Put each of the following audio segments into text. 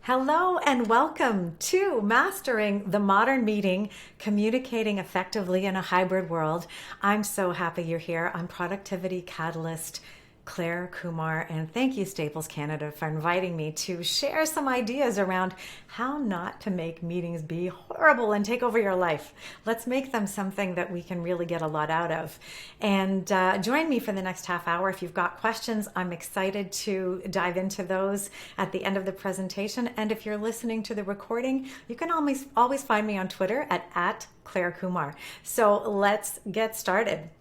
Hello and welcome to Mastering the Modern Meeting, Communicating Effectively in a Hybrid World. I'm so happy you're here. I'm Productivity Catalyst Clare Kumar, and thank you, Staples Canada, for inviting me to share some ideas around how not to make meetings be horrible and take over your life. Let's make them something that we can really get a lot out of. And join me for the next half hour. If you've got questions, I'm excited to dive into those at the end of the presentation. And if you're listening to the recording, you can always find me on Twitter at Clare Kumar. So let's get started.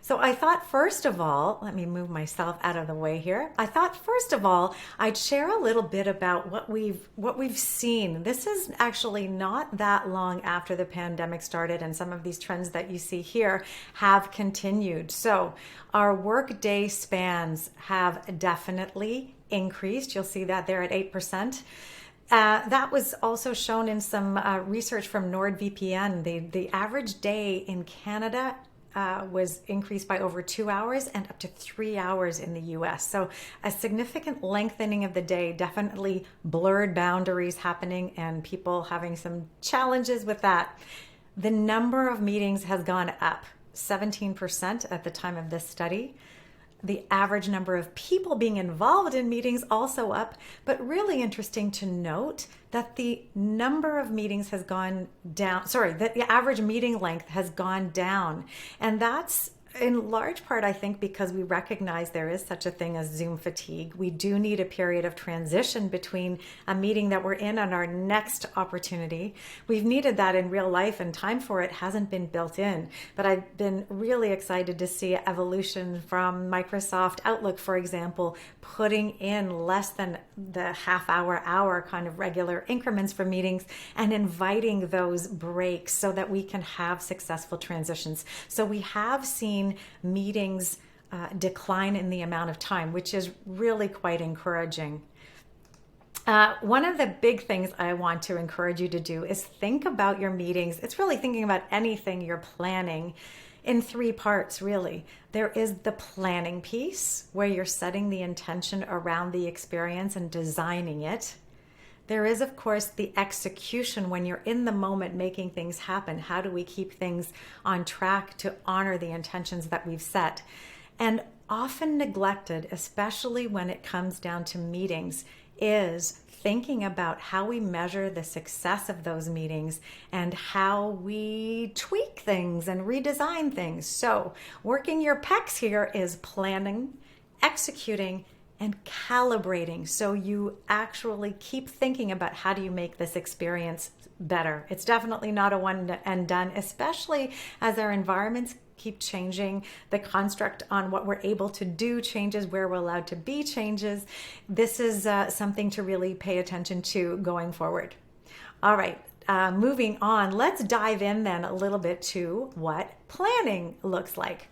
So I thought, first of all, let me move myself out of the way here. I thought, first of all, I'd share a little bit about what we've seen. This is actually not that long after the pandemic started, and some of these trends that you see here have continued. So our workday spans have definitely increased. You'll see that there at 8%. That was also shown in some research from NordVPN. The average day in Canada was increased by over 2 hours and up to 3 hours in the US. So a significant lengthening of the day, definitely blurred boundaries happening and people having some challenges with that. The number of meetings has gone up 17% at the time of this study. The average number of people being involved in meetings also up, but really interesting to note that the number of meetings has gone down. The average meeting length has gone down. And that's in large part, I think, because we recognize there is such a thing as Zoom fatigue. We do need a period of transition between a meeting that we're in and our next opportunity. We've needed that in real life, and time for it hasn't been built in. But I've been really excited to see evolution from Microsoft Outlook, for example, putting in less than the hour kind of regular increments for meetings and inviting those breaks so that we can have successful transitions. So we have seen meetings decline in the amount of time, which is really quite encouraging. One of the big things I want to encourage you to do is think about your meetings. It's really thinking about anything you're planning in three parts, really. There is the planning piece, where you're setting the intention around the experience and designing it. There is, of course, the execution, when you're in the moment making things happen. How do we keep things on track to honor the intentions that we've set? And often neglected, especially when it comes down to meetings, is thinking about how we measure the success of those meetings and how we tweak things and redesign things. So working your pecs here is planning, executing, and calibrating, so you actually keep thinking about how do you make this experience better. It's definitely not a one and done, especially as our environments keep changing. The construct on what we're able to do changes, where we're allowed to be changes. This is something to really pay attention to going forward. All right. Moving on, let's dive in then a little bit to what planning looks like.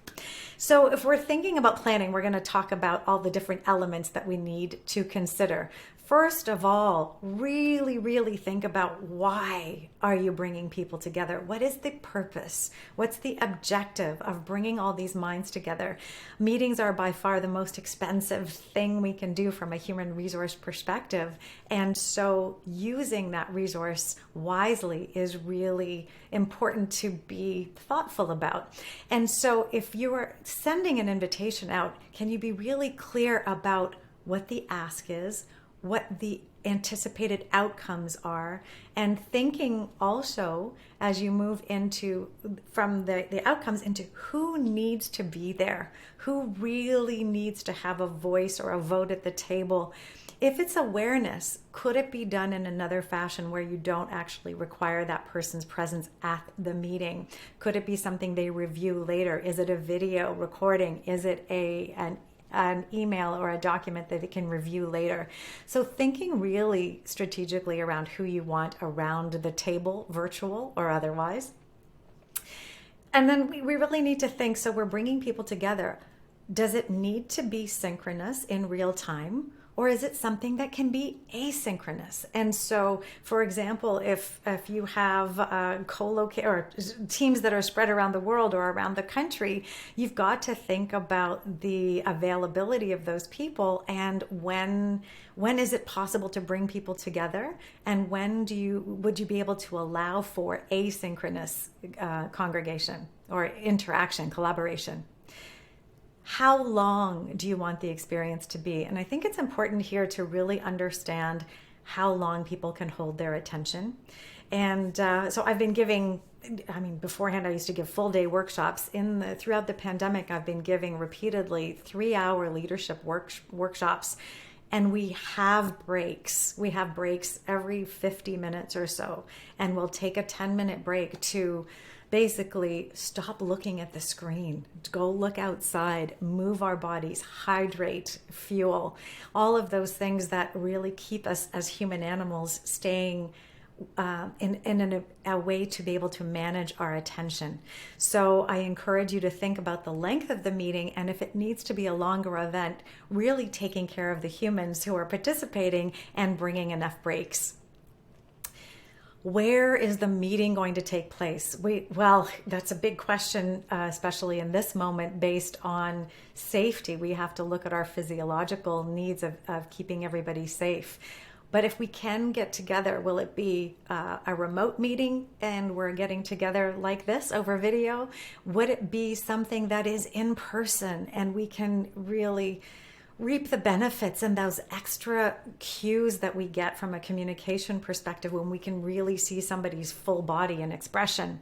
So if we're thinking about planning, we're going to talk about all the different elements that we need to consider. First of all, really think about, why are you bringing people together? What is the purpose? What's the objective of bringing all these minds together? Meetings are by far the most expensive thing we can do from a human resource perspective. And so using that resource wisely is really important to be thoughtful about. And so if you are sending an invitation out, can you be really clear about what the ask is, what the anticipated outcomes are, and thinking also as you move into from the outcomes into who needs to be there, who really needs to have a voice or a vote at the table. If it's awareness, could it be done in another fashion where you don't actually require that person's presence at the meeting? Could it be something they review later? Is it a video recording? Is it an email or a document that they can review later? So thinking really strategically around who you want around the table, virtual or otherwise. And then we really need to think, so we're bringing people together. Does it need to be synchronous in real time? Or is it something that can be asynchronous? And so, for example, if you have or teams that are spread around the world or around the country, you've got to think about the availability of those people and when is it possible to bring people together, and when would you be able to allow for asynchronous congregation or interaction, collaboration? How long do you want the experience to be? And I think it's important here to really understand how long people can hold their attention. And so I've been giving, beforehand I used to give full day workshops. Throughout the pandemic, I've been giving repeatedly 3-hour leadership workshops. And we have breaks. We have breaks every 50 minutes or so. And we'll take a 10-minute break to basically stop looking at the screen, go look outside, move our bodies, hydrate, fuel, all of those things that really keep us as human animals staying in a way to be able to manage our attention. So I encourage you to think about the length of the meeting, and if it needs to be a longer event, really taking care of the humans who are participating and bringing enough breaks. Where is the meeting going to take place? Well, that's a big question, especially in this moment, based on safety. We have to look at our physiological needs of keeping everybody safe. But if we can get together, will it be a remote meeting and we're getting together like this over video? Would it be something that is in person and we can really reap the benefits and those extra cues that we get from a communication perspective when we can really see somebody's full body and expression?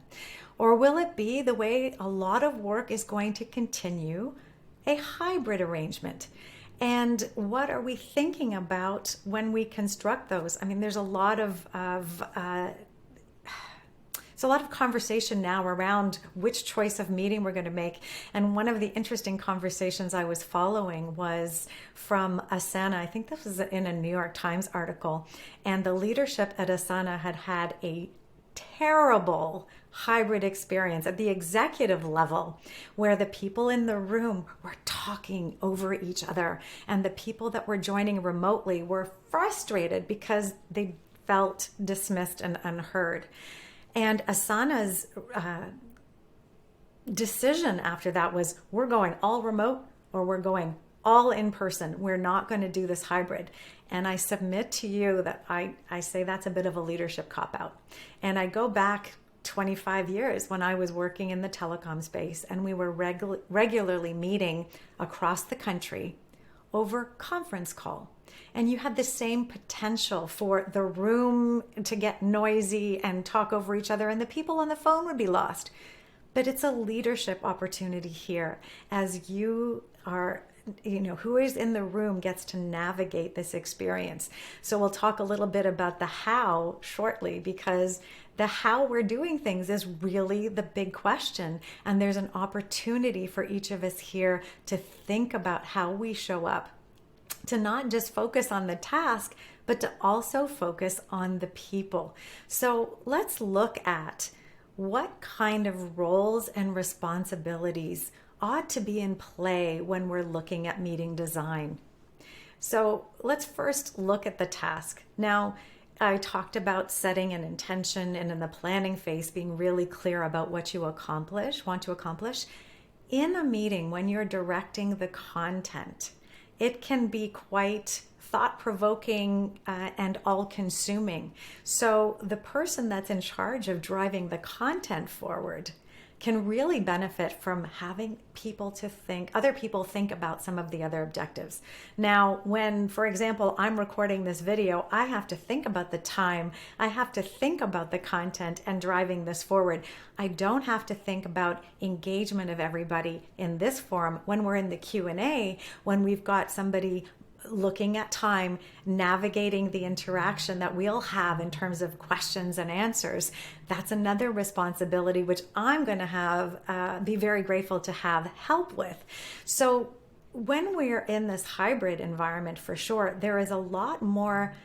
Or will it be the way a lot of work is going to continue, a hybrid arrangement? And what are we thinking about when we construct those? There's a lot of conversation now around which choice of meeting we're going to make. And one of the interesting conversations I was following was from Asana. I think this was in a New York Times article. And the leadership at Asana had a terrible hybrid experience at the executive level where the people in the room were talking over each other, and the people that were joining remotely were frustrated because they felt dismissed and unheard. And Asana's decision after that was, we're going all remote or we're going all in person. We're not going to do this hybrid. And I submit to you that I say that's a bit of a leadership cop-out. And I go back 25 years when I was working in the telecom space, and we were regularly meeting across the country over conference call. And you had the same potential for the room to get noisy and talk over each other, and the people on the phone would be lost. But it's a leadership opportunity here as you are, who is in the room gets to navigate this experience. So we'll talk a little bit about the how shortly, because the how we're doing things is really the big question. And there's an opportunity for each of us here to think about how we show up, to not just focus on the task, but to also focus on the people. So let's look at what kind of roles and responsibilities ought to be in play when we're looking at meeting design. So let's first look at the task. Now, I talked about setting an intention, and in the planning phase, being really clear about what you want to accomplish. In a meeting, when you're directing the content, it can be quite thought-provoking and all-consuming. So the person that's in charge of driving the content forward can really benefit from having other people think about some of the other objectives. Now, when, for example, I'm recording this video, I have to think about the time, I have to think about the content and driving this forward. I don't have to think about engagement of everybody in this forum when we're in the Q&A, when we've got somebody looking at time, navigating the interaction that we'll have in terms of questions and answers. That's another responsibility which I'm going to be very grateful to have help with. So when we're in this hybrid environment, for sure, there is a lot more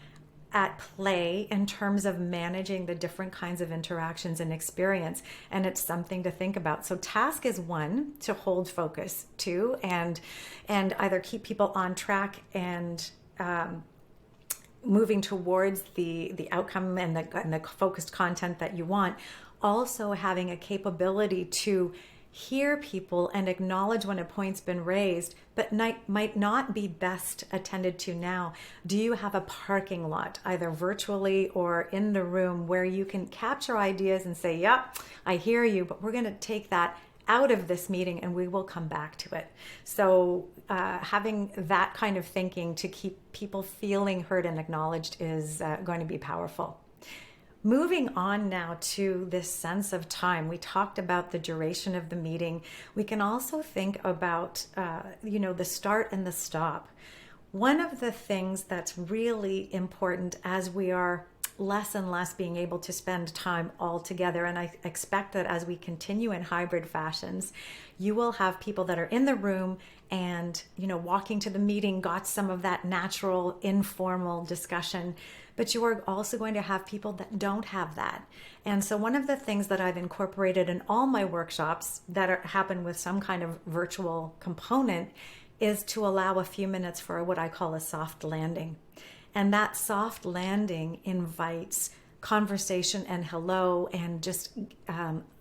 at play in terms of managing the different kinds of interactions and experience, and it's something to think about. So task is one, to hold focus, two, and either keep people on track and moving towards the outcome and the focused content that you want, also having a capability to hear people and acknowledge when a point's been raised, but might not be best attended to now. Do you have a parking lot, either virtually or in the room, where you can capture ideas and say, yep, I hear you, but we're going to take that out of this meeting and we will come back to it. So having that kind of thinking to keep people feeling heard and acknowledged is going to be powerful. Moving on now to this sense of time. We talked about the duration of the meeting. We can also think about, the start and the stop. One of the things that's really important as we are less and less being able to spend time all together, and I expect that as we continue in hybrid fashions, you will have people that are in the room and, walking to the meeting got some of that natural, informal discussion. But you are also going to have people that don't have that. And so one of the things that I've incorporated in all my workshops that happen with some kind of virtual component is to allow a few minutes for what I call a soft landing. And that soft landing invites conversation and hello and just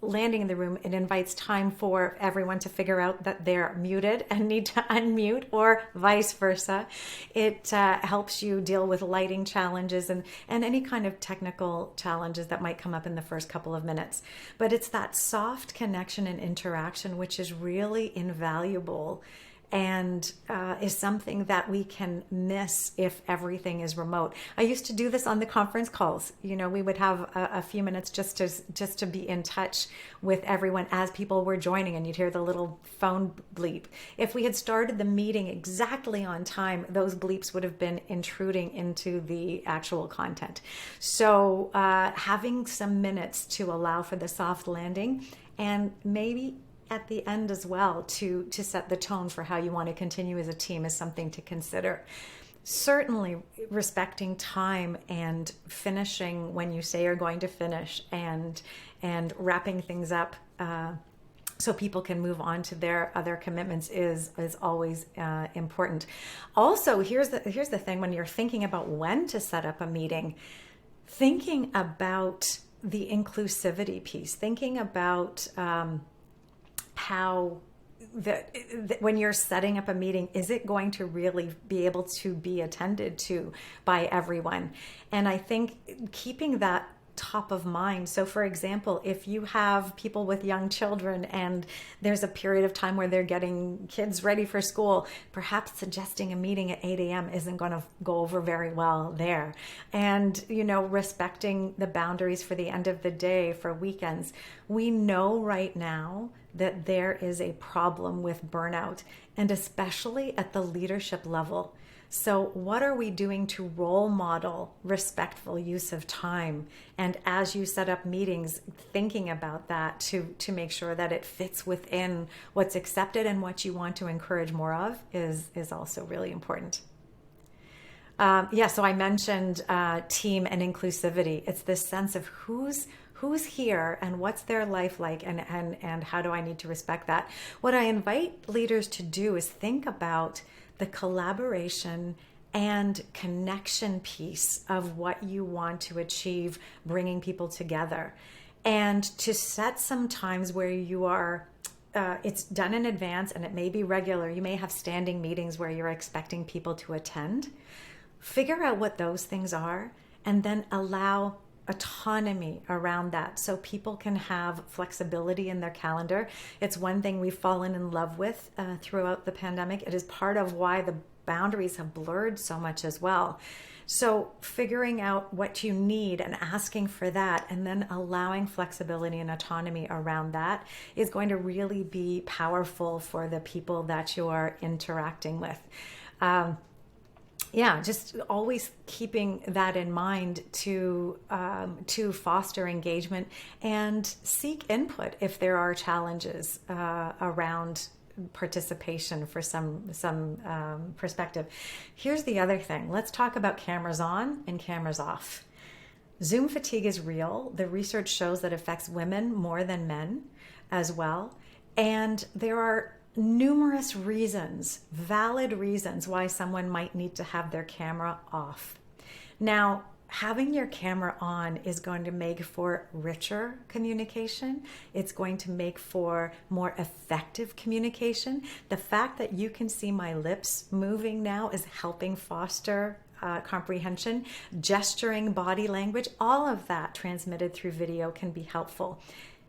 landing in the room. It invites time for everyone to figure out that they're muted and need to unmute, or vice versa. It helps you deal with lighting challenges and any kind of technical challenges that might come up in the first couple of minutes. But it's that soft connection and interaction which is really invaluable and is something that we can miss if everything is remote. I used to do this on the conference calls. We would have a few minutes just to be in touch with everyone as people were joining, and you'd hear the little phone bleep. If we had started the meeting exactly on time, those bleeps would have been intruding into the actual content. So having some minutes to allow for the soft landing, and maybe at the end as well to set the tone for how you want to continue as a team, is something to consider. Certainly respecting time and finishing when you say you're going to finish, and wrapping things up so people can move on to their other commitments is always important. Also, here's the thing: when you're thinking about when to set up a meeting, thinking about the inclusivity piece, thinking about how when you're setting up a meeting, is it going to really be able to be attended to by everyone? And I think keeping that top of mind. So for example, if you have people with young children and there's a period of time where they're getting kids ready for school, perhaps suggesting a meeting at 8 a.m. isn't going to go over very well there. And, respecting the boundaries for the end of the day, for weekends. We know right now that there is a problem with burnout, and especially at the leadership level. So what are we doing to role model respectful use of time? And as you set up meetings, thinking about that to make sure that it fits within what's accepted and what you want to encourage more of is also really important. So I mentioned team and inclusivity. It's this sense of who's here and what's their life like, and how do I need to respect that? What I invite leaders to do is think about the collaboration and connection piece of what you want to achieve, bringing people together, and to set some times where you are it's done in advance, and it may be regular. You may have standing meetings where you're expecting people to attend. Figure out what those things are, and then allow autonomy around that so people can have flexibility in their calendar. It's one thing we've fallen in love with throughout the pandemic. It is part of why the boundaries have blurred so much as well. So figuring out what you need and asking for that, and then allowing flexibility and autonomy around that, is going to really be powerful for the people that you are interacting with. Just always keeping that in mind to foster engagement and seek input if there are challenges around participation for some perspective. Here's the other thing. Let's talk about cameras on and cameras off. Zoom fatigue is real. The research shows that it affects women more than men as well. And there are numerous reasons, valid reasons why someone might need to have their camera off. Now, having your camera on is going to make for richer communication. It's going to make for more effective communication. The fact that you can see my lips moving now is helping foster comprehension. Gesturing, body language, all of that transmitted through video can be helpful.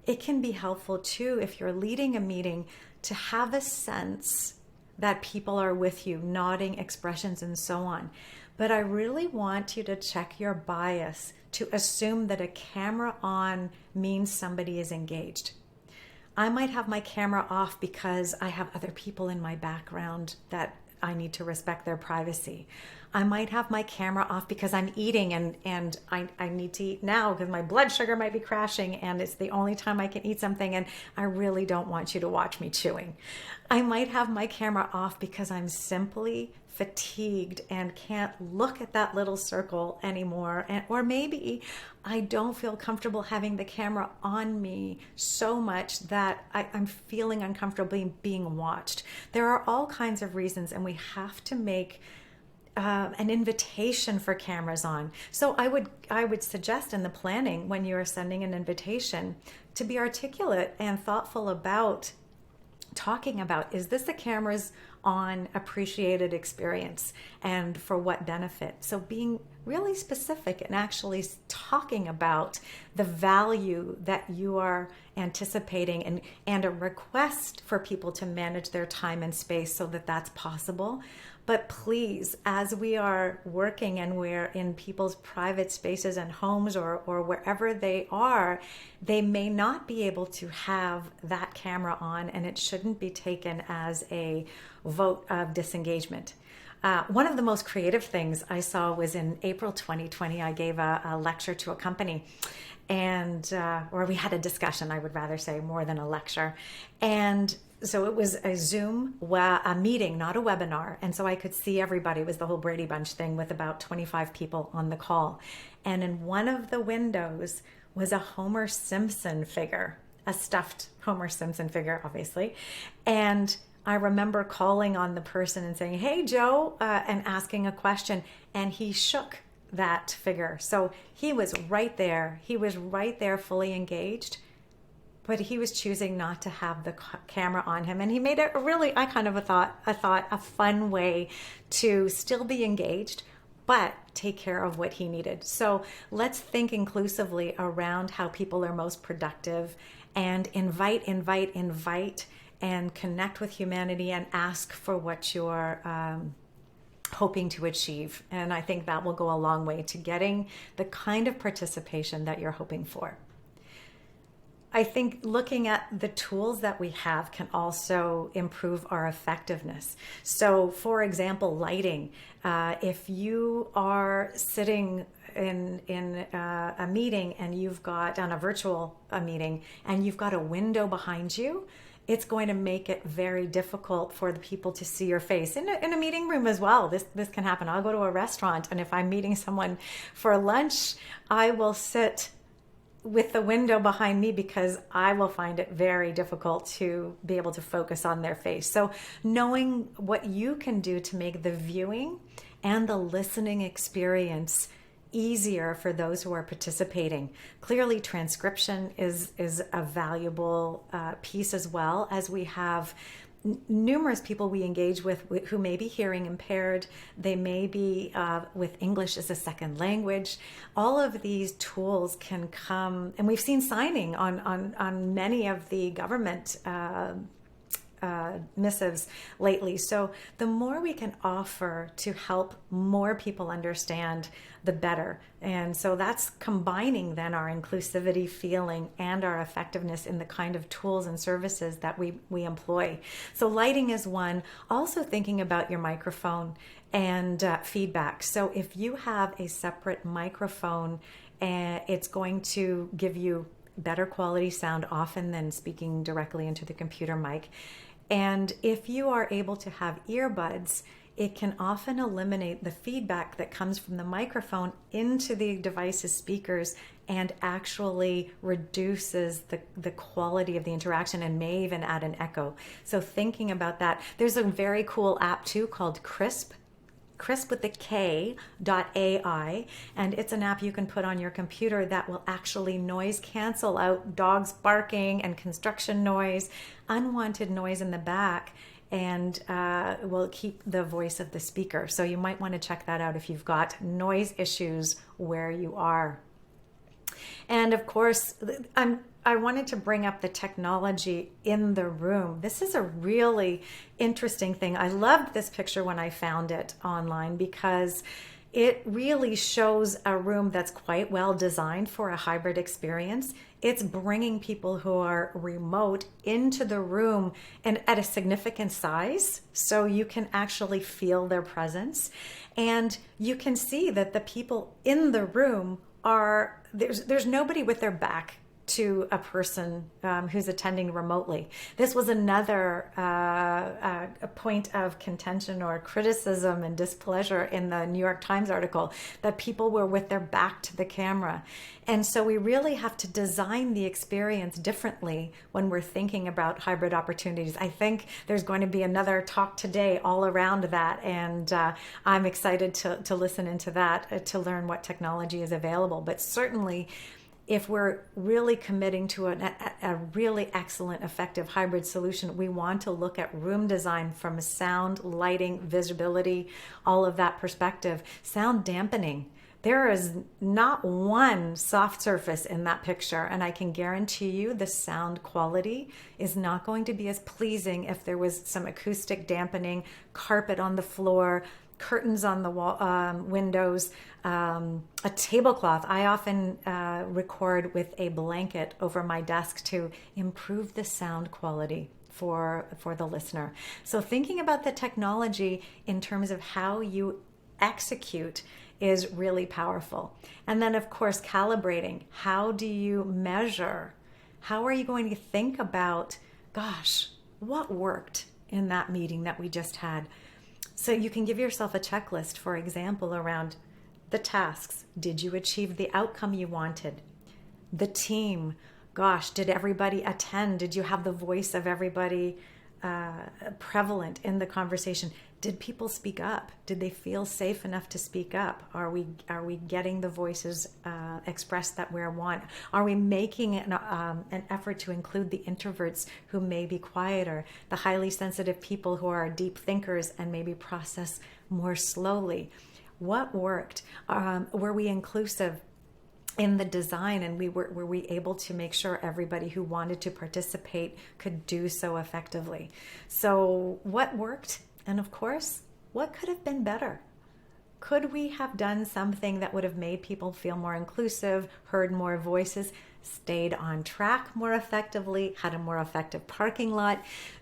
It can be helpful too if you're leading a meeting to have a sense that people are with you, nodding, expressions, and so on. But I really want you to check your bias to assume that a camera on means somebody is engaged. I might have my camera off because I have other people in my background that I need to respect their privacy. I might have my camera off because I'm eating and I need to eat now because my blood sugar might be crashing and it's the only time I can eat something and I really don't want you to watch me chewing. I might have my camera off because I'm simply fatigued and can't look at that little circle anymore. Or maybe I don't feel comfortable having the camera on me so much that I'm feeling uncomfortable being watched. There are all kinds of reasons, and we have to make an invitation for cameras on. So I would suggest in the planning, when you are sending an invitation, to be articulate and thoughtful about talking about, is this the camera's on appreciated experience and for what benefit? So being really specific and actually talking about the value that you are anticipating and a request for people to manage their time and space so that that's possible. But please, as we are working and we're in people's private spaces and homes or wherever they are, they may not be able to have that camera on, and it shouldn't be taken as a vote of disengagement. One of the most creative things I saw was in April 2020. I gave a lecture to a company, and or we had a discussion, I would rather say, more than a lecture. And so it was a Zoom, a meeting, not a webinar. And so I could see everybody. It was the whole Brady Bunch thing with about 25 people on the call. And in one of the windows was a Homer Simpson figure, a stuffed Homer Simpson figure, obviously. And I remember calling on the person and saying, "Hey, Joe," and asking a question. And he shook that figure. So he was right there. He was right there, fully engaged. But he was choosing not to have the camera on him. And he made it really, I kind of a fun way to still be engaged, but take care of what he needed. So let's think inclusively around how people are most productive and invite, and connect with humanity and ask for what you're hoping to achieve. And I think that will go a long way to getting the kind of participation that you're hoping for. I think looking at the tools that we have can also improve our effectiveness. So, for example, lighting. If you are sitting in a meeting and you've got on a virtual meeting and you've got a window behind you, it's going to make it very difficult for the people to see your face. In a meeting room as well, this can happen. I'll go to a restaurant, and if I'm meeting someone for lunch, I will sit with the window behind me because I will find it very difficult to be able to focus on their face. So knowing what you can do to make the viewing and the listening experience easier for those who are participating. Clearly, transcription is a valuable piece, as well as we have numerous people we engage with who may be hearing impaired. They may be with English as a second language. All of these tools can come, and we've seen signing on many of the government missives lately. So the more we can offer to help more people understand, the better. And so that's combining then our inclusivity feeling and our effectiveness in the kind of tools and services that we employ. So lighting is one. Also thinking about your microphone and feedback. So if you have a separate microphone, it's going to give you better quality sound often than speaking directly into the computer mic. And if you are able to have earbuds, it can often eliminate the feedback that comes from the microphone into the device's speakers and actually reduces the quality of the interaction and may even add an echo. So thinking about that, there's a very cool app too called Crisp with the K.ai, and it's an app you can put on your computer that will actually noise cancel out dogs barking and construction noise, unwanted noise in the back, and will keep the voice of the speaker. So you might want to check that out if you've got noise issues where you are. And of course, I wanted to bring up the technology in the room. This is a really interesting thing. I loved this picture when I found it online because it really shows a room that's quite well designed for a hybrid experience. It's bringing people who are remote into the room and at a significant size, so you can actually feel their presence. And you can see that the people in the room are, there's nobody with their back to a person who's attending remotely. This was another a point of contention or criticism and displeasure in the New York Times article, that people were with their back to the camera. And so we really have to design the experience differently when we're thinking about hybrid opportunities. I think there's going to be another talk today all around that, and I'm excited to listen into that to learn what technology is available. But certainly, if we're really committing to a really excellent, effective hybrid solution, we want to look at room design from a sound, lighting, visibility, all of that perspective. Sound dampening. There is not one soft surface in that picture, and I can guarantee you the sound quality is not going to be as pleasing if there was some acoustic dampening, carpet on the floor, curtains on the wall, windows, a tablecloth. I often record with a blanket over my desk to improve the sound quality for the listener. So thinking about the technology in terms of how you execute is really powerful. And then, of course, calibrating. How do you measure? How are you going to think about, gosh, what worked in that meeting that we just had? So you can give yourself a checklist, for example, around the tasks. Did you achieve the outcome you wanted? The team. Gosh, did everybody attend? Did you have the voice of everybody prevalent in the conversation? Did people speak up? Did they feel safe enough to speak up? Are we getting the voices expressed that we want? Are we making an effort to include the introverts who may be quieter, the highly sensitive people who are deep thinkers and maybe process more slowly? What worked? Were we inclusive in the design, and were we able to make sure everybody who wanted to participate could do so effectively? So what worked? And of course, what could have been better? Could we have done something that would have made people feel more inclusive, heard more voices, stayed on track more effectively, had a more effective parking lot?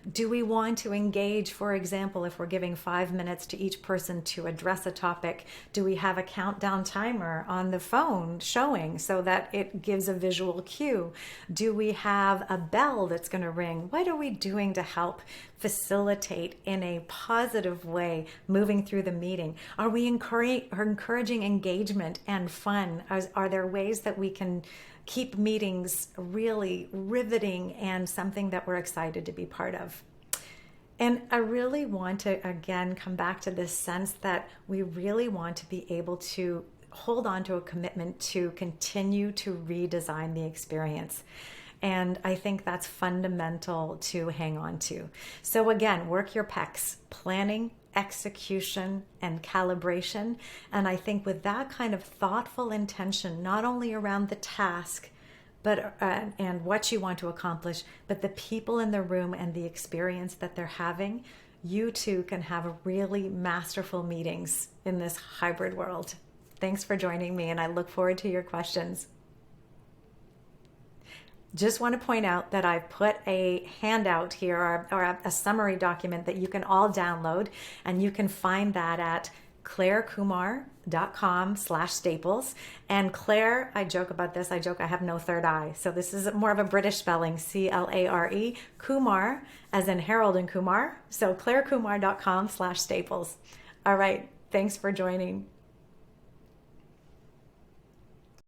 Do we want to engage, for example, if we're giving 5 minutes to each person to address a topic, do we have a countdown timer on the phone showing so that it gives a visual cue? Do we have a bell that's going to ring? What are we doing to help facilitate in a positive way moving through the meeting? Are we encouraging engagement and fun? Are there ways that we can keep meetings really riveting and something that we're excited to be part of? And I really want to, again, come back to this sense that we really want to be able to hold on to a commitment to continue to redesign the experience. And I think that's fundamental to hang on to. So again, work your pecs, planning, execution, and calibration. And I think with that kind of thoughtful intention, not only around the task, but and what you want to accomplish, but the people in the room and the experience that they're having, you too can have really masterful meetings in this hybrid world. Thanks for joining me, and I look forward to your questions. Just want to point out that I've put a handout here or a summary document that you can all download, and you can find that at clarekumar.com/staples. And Clare, I joke about this, I have no third eye. So this is more of a British spelling, Clare, Kumar, as in Harold and Kumar. So clarekumar.com/staples. All right. Thanks for joining.